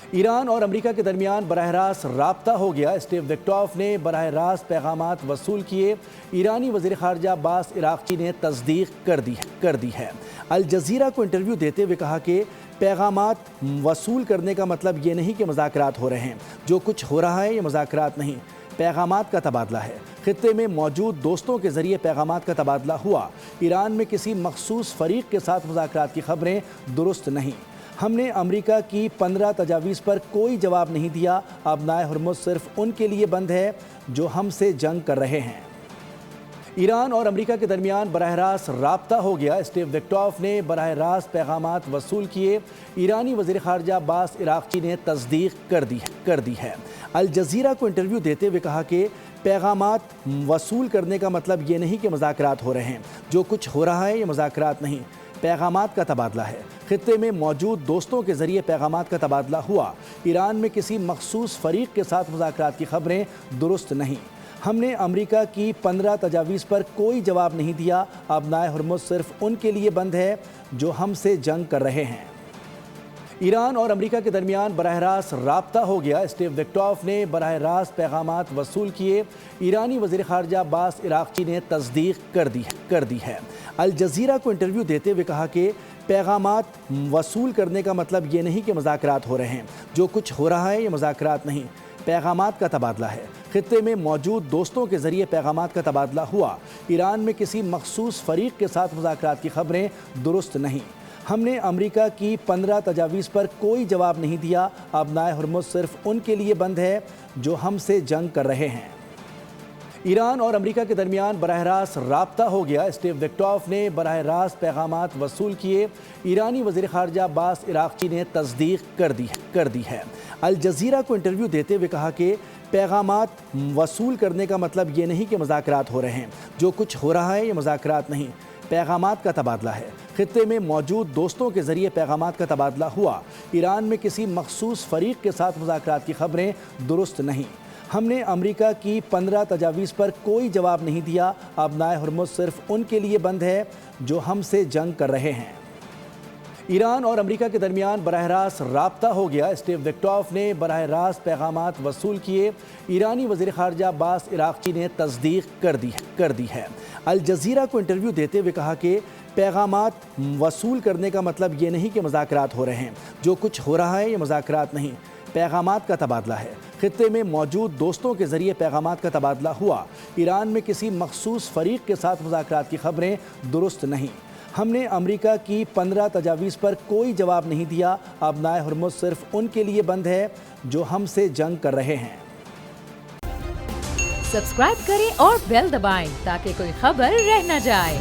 ایران اور امریکہ کے درمیان براہ راست رابطہ ہو گیا۔ اسٹیو وکٹوف نے براہ راست پیغامات وصول کیے۔ ایرانی وزیر خارجہ عباس عراقچی نے تصدیق کر دی ہے۔ الجزیرہ کو انٹرویو دیتے ہوئے کہا کہ پیغامات وصول کرنے کا مطلب یہ نہیں کہ مذاکرات ہو رہے ہیں۔ جو کچھ ہو رہا ہے یہ مذاکرات نہیں، پیغامات کا تبادلہ ہے۔ خطے میں موجود دوستوں کے ذریعے پیغامات کا تبادلہ ہوا۔ ایران میں کسی مخصوص فریق کے ساتھ مذاکرات کی خبریں درست نہیں۔ ہم نے امریکہ کی 15 تجاویز پر کوئی جواب نہیں دیا۔ آبنائے ہرمز صرف ان کے لیے بند ہے جو ہم سے جنگ کر رہے ہیں۔ ایران اور امریکہ کے درمیان براہ راست رابطہ ہو گیا۔ اسٹیو وکٹوف نے براہ راست پیغامات وصول کیے۔ ایرانی وزیر خارجہ عباس عراقچی نے تصدیق کر دی ہے۔ الجزیرہ کو انٹرویو دیتے ہوئے کہا کہ پیغامات وصول کرنے کا مطلب یہ نہیں کہ مذاکرات ہو رہے ہیں۔ جو کچھ ہو رہا ہے یہ مذاکرات نہیں، پیغامات کا تبادلہ ہے۔ خطے میں موجود دوستوں کے ذریعے پیغامات کا تبادلہ ہوا۔ ایران میں کسی مخصوص فریق کے ساتھ مذاکرات کی خبریں درست نہیں۔ ہم نے امریکہ کی 15 تجاویز پر کوئی جواب نہیں دیا۔ آبنائے ہرمز صرف ان کے لیے بند ہے جو ہم سے جنگ کر رہے ہیں۔ ایران اور امریکہ کے درمیان براہ راست رابطہ ہو گیا۔ اسٹیو وکٹوف نے براہ راست پیغامات وصول کیے۔ ایرانی وزیر خارجہ عباس عراقچی نے تصدیق کر دی ہے۔ الجزیرہ کو انٹرویو دیتے ہوئے کہا کہ پیغامات وصول کرنے کا مطلب یہ نہیں کہ مذاکرات ہو رہے ہیں۔ جو کچھ ہو رہا ہے یہ مذاکرات نہیں، پیغامات کا تبادلہ ہے۔ خطے میں موجود دوستوں کے ذریعے پیغامات کا تبادلہ ہوا۔ ایران میں کسی مخصوص فریق کے ساتھ مذاکرات کی خبریں درست نہیں۔ ہم نے امریکہ کی 15 تجاویز پر کوئی جواب نہیں دیا۔ آبنائے ہرمز صرف ان کے لیے بند ہے جو ہم سے جنگ کر رہے ہیں۔ ایران اور امریکہ کے درمیان براہ راست رابطہ ہو گیا۔ اسٹیو وکٹوف نے براہ راست پیغامات وصول کیے۔ ایرانی وزیر خارجہ عباس عراقچی نے تصدیق کر دی ہے۔ الجزیرہ کو انٹرویو دیتے ہوئے کہا کہ پیغامات وصول کرنے کا مطلب یہ نہیں کہ مذاکرات ہو رہے ہیں۔ جو کچھ ہو رہا ہے یہ مذاکرات نہیں، پیغامات کا تبادلہ ہے۔ خطے میں موجود دوستوں کے ذریعے پیغامات کا تبادلہ ہوا۔ ایران میں کسی مخصوص فریق کے ساتھ مذاکرات کی خبریں درست نہیں۔ ہم نے امریکہ کی 15 تجاویز پر کوئی جواب نہیں دیا۔ آبنائے ہرمز صرف ان کے لیے بند ہے جو ہم سے جنگ کر رہے ہیں۔ ایران اور امریکہ کے درمیان براہ راست رابطہ ہو گیا۔ اسٹیو وکٹوف نے براہ راست پیغامات وصول کیے۔ ایرانی وزیر خارجہ عباس عراقچی نے تصدیق کر دی ہے۔ الجزیرہ کو انٹرویو دیتے ہوئے کہا کہ پیغامات وصول کرنے کا مطلب یہ نہیں کہ مذاکرات ہو رہے ہیں۔ جو کچھ ہو رہا ہے یہ مذاکرات نہیں، پیغامات کا تبادلہ ہے۔ خطے میں موجود دوستوں کے ذریعے پیغامات کا تبادلہ ہوا۔ ایران میں کسی مخصوص فریق کے ساتھ مذاکرات کی خبریں درست نہیں۔ ہم نے امریکہ کی 15 تجاویز پر کوئی جواب نہیں دیا۔ آبنائے ہرمز صرف ان کے لیے بند ہے جو ہم سے جنگ کر رہے ہیں۔ سبسکرائب کریں اور بیل دبائیں تاکہ کوئی خبر رہ نہ جائے۔